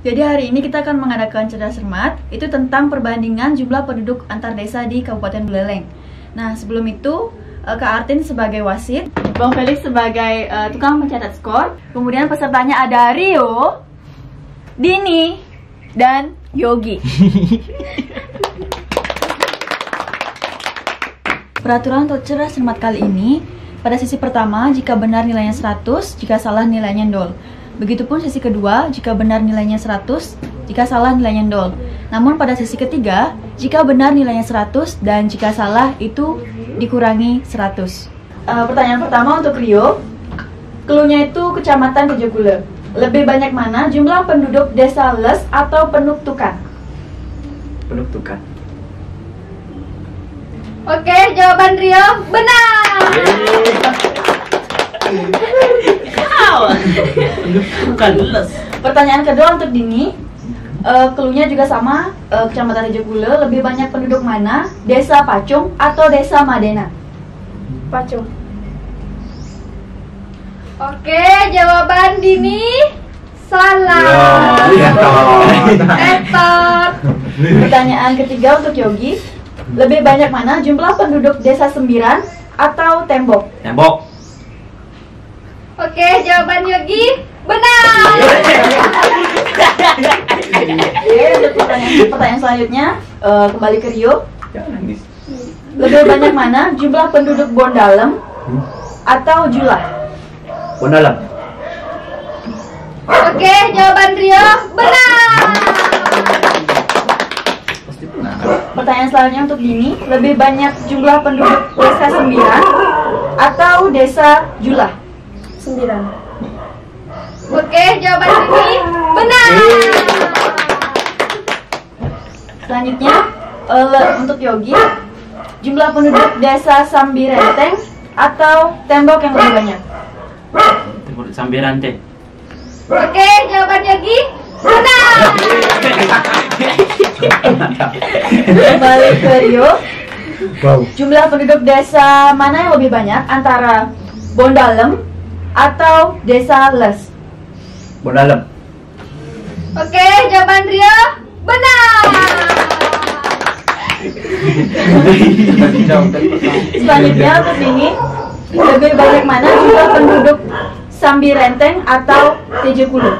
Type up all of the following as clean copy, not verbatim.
Jadi hari ini kita akan mengadakan cerdas cermat, itu tentang perbandingan jumlah penduduk antar desa di Kabupaten Buleleng. Nah, sebelum itu Kak Artin sebagai wasit, Bang Felix sebagai tukang mencatat skor. Kemudian pesertanya ada Rio, Dini, dan Yogi. Peraturan untuk cerdas cermat kali ini, pada sesi pertama jika benar nilainya 100, jika salah nilainya 0. Begitupun sesi kedua, jika benar nilainya 100, jika salah nilainya 0. Namun pada sesi ketiga, jika benar nilainya 100 dan jika salah itu dikurangi 100. Pertanyaan pertama untuk Rio. Cluenya itu Kecamatan Kejogule. Lebih banyak mana jumlah penduduk desa Les atau Penuktukan? Penuktukan. Oke, jawaban Rio benar. Bukan Les. Pertanyaan kedua untuk Dini. Cluenya juga sama, Kecamatan Kejogule. Lebih banyak penduduk mana? Desa Pacung atau Desa Madena? Pacung. Oke, jawaban Dini salah. Etot. Pertanyaan ketiga untuk Yogi. Lebih banyak mana jumlah penduduk Desa Sembiran atau Tembok? Tembok. Oke, jawaban Yogi benar. Oke, untuk pertanyaan selanjutnya, kembali ke Rio. Jangan nangis. Lebih banyak mana jumlah penduduk Bondalem atau Julah? Bondalam. Oke, jawaban Rio benar. Pasti benar. Pertanyaan selanjutnya untuk Dini. Lebih banyak jumlah penduduk Desa Sembiran atau Desa Julah? 9. Oke, jawaban Dini benar. Selanjutnya, untuk Yogi. Jumlah penduduk Desa Sambirenteng atau Tembok yang lebih banyak? Sambirante. Oke, jawaban Yogi benar. Kembali ke Rio. Wow. Jumlah penduduk desa mana yang lebih banyak antara Bondalem atau Desa Les? Bondalam. Oke, jawaban Rio benar. Selanjutnya untuk Dini. Lebih banyak mana jumlah penduduk Sambirenteng atau Tejekulu?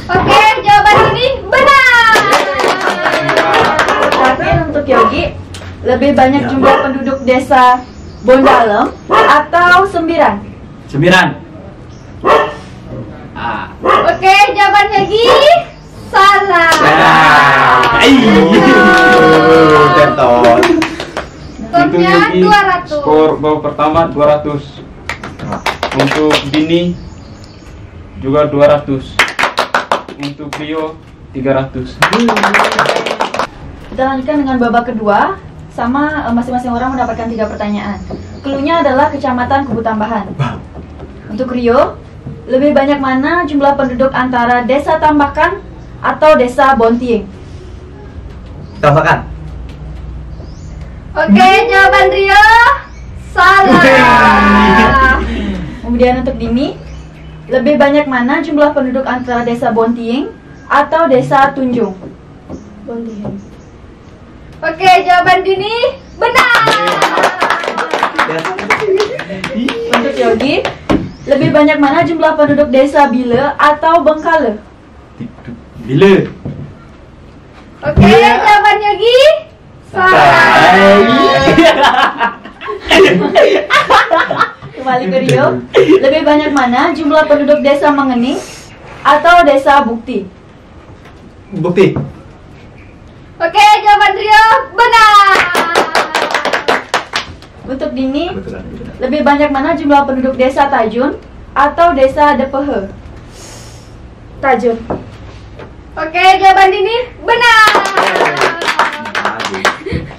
Oke, jawaban ini benar. Terakhir untuk Yogi. Lebih banyak jumlah penduduk Desa Bondalem atau Sembiran? Sembiran. Oke, jawaban Yogi salah. Tetot. Skornya 200. Skor babak pertama 200. Untuk Dini juga 200. Untuk Rio 300. Kita lanjutkan dengan babak kedua. Sama, masing-masing orang mendapatkan 3 pertanyaan. Cluenya adalah Kecamatan Kubu Tambahan. Untuk Rio, lebih banyak mana jumlah penduduk antara Desa Tambakan atau Desa Bontieng? Tambahkan. Oke, jawaban Rio salah. Kemudian untuk Dini, lebih banyak mana jumlah penduduk antara Desa Bontieng atau Desa Tunjung? Bontieng. Oke, jawaban Dini benar. Untuk Yogi, lebih banyak mana jumlah penduduk Desa Bile atau Bengkale? Bila? Oke, jawaban Yogi salah. Kembali ke Rio, lebih banyak mana jumlah penduduk Desa Mengening atau Desa Bukti? Bukti. Oke, jawaban Rio benar. Untuk Dini, Betulan. lebih banyak mana jumlah penduduk Desa Tajun atau Desa Depehe? Tajun. Oke, jawaban Dini benar.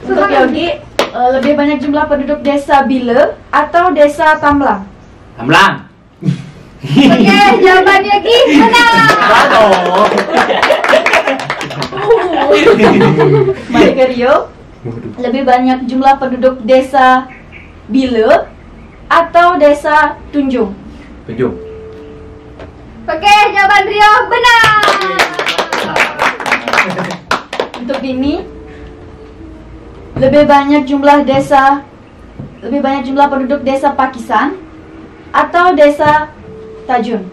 Untuk Yogi, lebih banyak jumlah penduduk Desa Bile atau Desa Tamlang? Tamlang. Oke, jawaban Yogi benar. Kembali ke Rio, lebih banyak jumlah penduduk Desa Bile atau Desa Tunjung? Tunjuk. Oke, jawaban Rio benar. Untuk ini, lebih banyak jumlah penduduk desa Pakistan atau desa Tajun?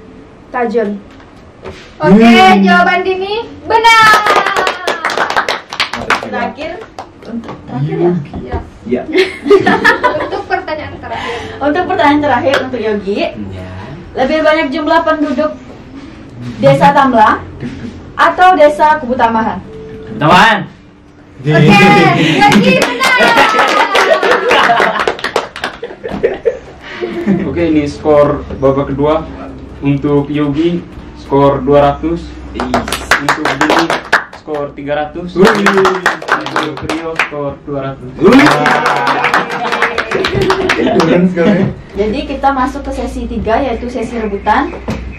Tajun. Oke, jawaban Dini benar. Terakhir ya. Ya. Iya. Untuk pertanyaan terakhir. Untuk pertanyaan terakhir untuk Yogi, Ya. lebih banyak jumlah penduduk desa Tamlang atau desa Kubu Tambahan? Teman. Oke, Yogi benar. Oke, ini skor babak kedua. Untuk Yogi skor 200. Untuk Dini skor 300. Untuk Rio skor 200. Jadi kita masuk ke sesi 3 yaitu sesi rebutan.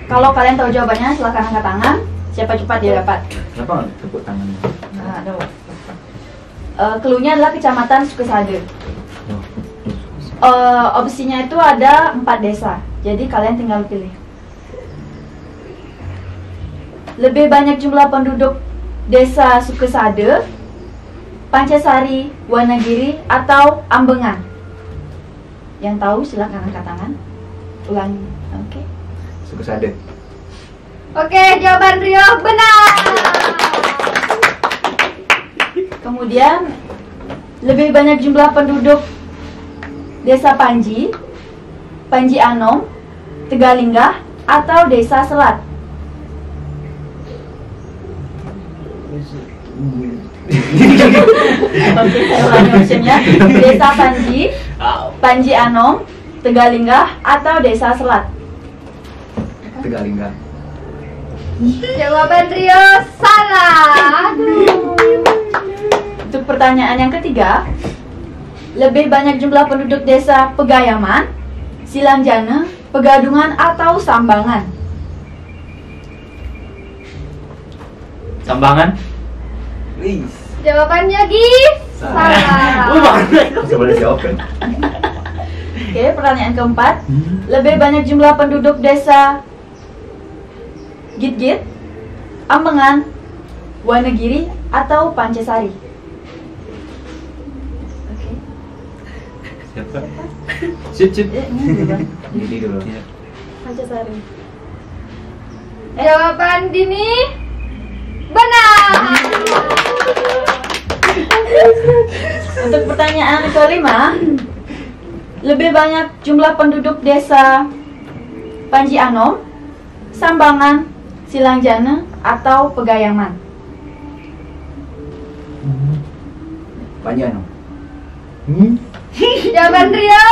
Kalau kalian tahu jawabannya silahkan angkat tangan. Siapa cepat dia dapat. Kenapa nggak tepuk tangan? Nah, ada. Cluenya adalah Kecamatan Sukesade. Opsinya itu ada 4 desa. Jadi kalian tinggal pilih. Lebih banyak jumlah penduduk desa Sukesade, Pancasari, Wanagiri, atau Ambengan? Yang tahu silahkan angkat tangan. Ulangi. Oke. Sukesade. Oke, jawaban Rio benar. Kemudian lebih banyak jumlah penduduk desa Panji, Panji Anom, Tegalinggah, atau desa Selat? Oke, saya ulangi optionnya. Desa Panji, Panji Anom, Tegalinggah, atau desa Selat? Tegalinggah. Jawaban Rio salah. Aduh. Untuk pertanyaan yang ketiga, lebih banyak jumlah penduduk desa Pegayaman, Silangjana, Pegadungan, atau Sambangan? Sambangan. Jawabannya Gi salah. Coba dijawab kan. Oke, pertanyaan keempat, lebih banyak jumlah penduduk desa Git-Git, Ambengan, Wanagiri, atau Pancasari? Oke. Siapa? Sip. Ini dulu. Jadi dulu. Pancasari. Jawaban Dini benar. Untuk pertanyaan kelima, lebih banyak jumlah penduduk desa Panji Anom, Sambangan, Silangjana, atau Pegayaman? Panjang. Jawaban Rio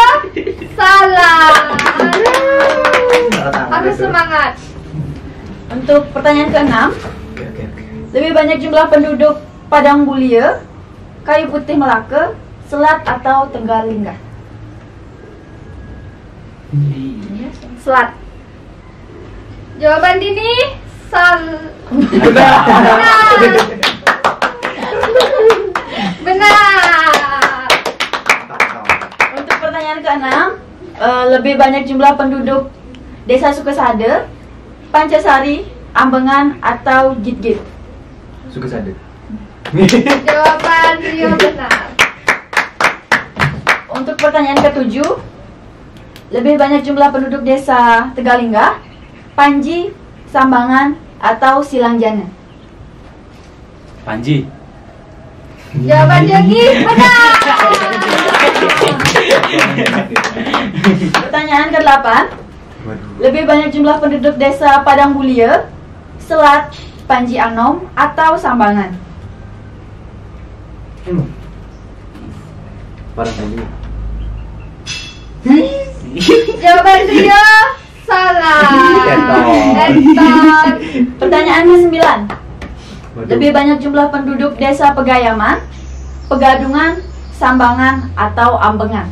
salah. Harus semangat. Untuk pertanyaan keenam, Oke. lebih banyak jumlah penduduk Padang Bulia, Kayu Putih Melaka, Selat, atau Tegalinggah? Selat. Jawaban Dini benar. Untuk pertanyaan keenam, lebih banyak jumlah penduduk desa Sukesade, Pancasari, Ambengan, atau Git-Git? Sukesade. Jawaban Rio benar. Untuk pertanyaan ketujuh, lebih banyak jumlah penduduk desa Tegalinggah, Panji, Sambangan, atau Silangjana? Panji. Jawaban Yogi benar. Pertanyaan ke-8, lebih banyak jumlah penduduk desa Padang Bulia, Selat, Panji Anom, atau Sambangan? Padang Bulia. Jawaban Rio salah. Enton. Pertanyaan ke-9, lebih banyak jumlah penduduk desa Pegayaman, Pegadungan, Sambangan, atau Ambengan?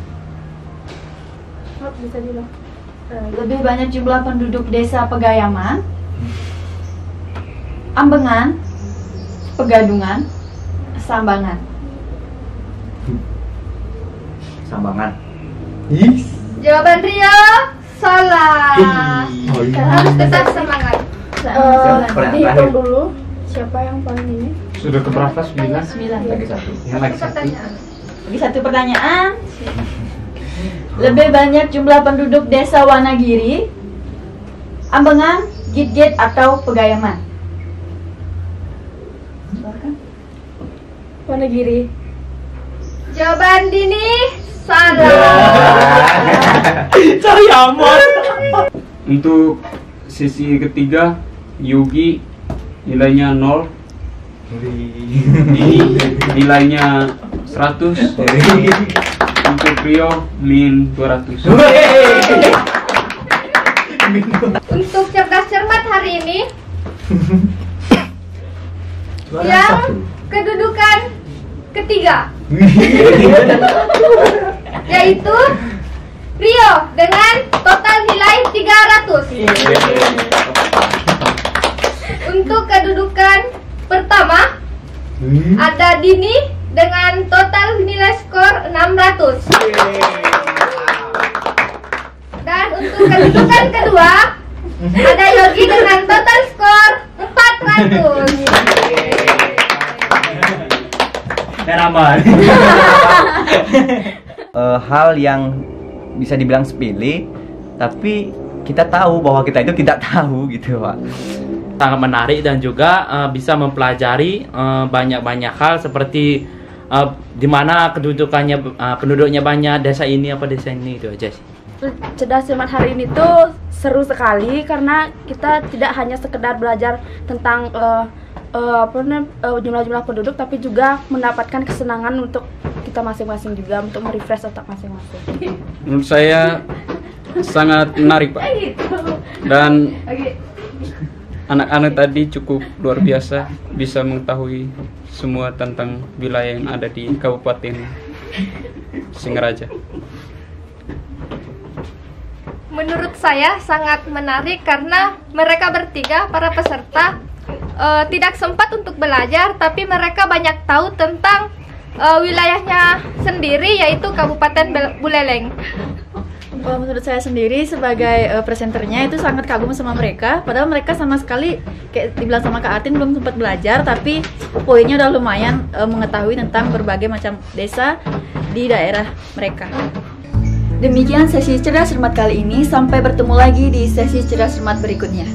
Lebih banyak jumlah penduduk desa Pegayaman, Ambengan, Pegadungan, Sambangan? Sambangan. Jawaban Rio salah. Harus tetap semangat. Dihitung dulu siapa yang paling ini. Sudah keberapa? 9? 9. Lagi satu. Yang lagi satu. Lagi satu pertanyaan. Lebih banyak jumlah penduduk desa Wanagiri, Ambengan, Gitgit, atau Pegayaman? Wonogiri. Jawaban Dini salah. Cari aman. Untuk sesi ketiga, Yogi nilainya 0, Dini nilainya 100, untuk Rio min 200. Untuk cerdas cermat hari ini Juara yang satu. kedudukan ketiga yaitu Rio dengan total nilai 300. Untuk kedudukan pertama ada Dini dengan total nilai skor 600. Dan untuk kedudukan kedua ada Yogi dengan total skor 400. Dan aman. Hal yang bisa dibilang sepele, tapi kita tahu bahwa kita itu tidak tahu gitu, Pak. Sangat menarik dan juga bisa mempelajari banyak-banyak hal seperti di mana kedudukannya penduduknya banyak, desa ini apa desa ini, itu aja sih. Cerdas cermat hari ini tuh seru sekali karena kita tidak hanya sekedar belajar tentang jumlah-jumlah penduduk, tapi juga mendapatkan kesenangan untuk kita masing-masing juga, untuk merefresh otak masing-masing. Menurut saya sangat menarik, Pak. Dan anak-anak tadi cukup luar biasa, bisa mengetahui semua tentang wilayah yang ada di Kabupaten Singaraja. Menurut saya sangat menarik karena mereka bertiga, para peserta, tidak sempat untuk belajar, tapi mereka banyak tahu tentang wilayahnya sendiri, yaitu Kabupaten Buleleng. Menurut saya sendiri sebagai presenternya itu sangat kagum sama mereka. Padahal mereka sama sekali kayak dibilang sama Kak Atin belum sempat belajar, tapi poinnya udah lumayan mengetahui tentang berbagai macam desa di daerah mereka. Demikian sesi cerdas cermat kali ini. Sampai bertemu lagi di sesi cerdas cermat berikutnya.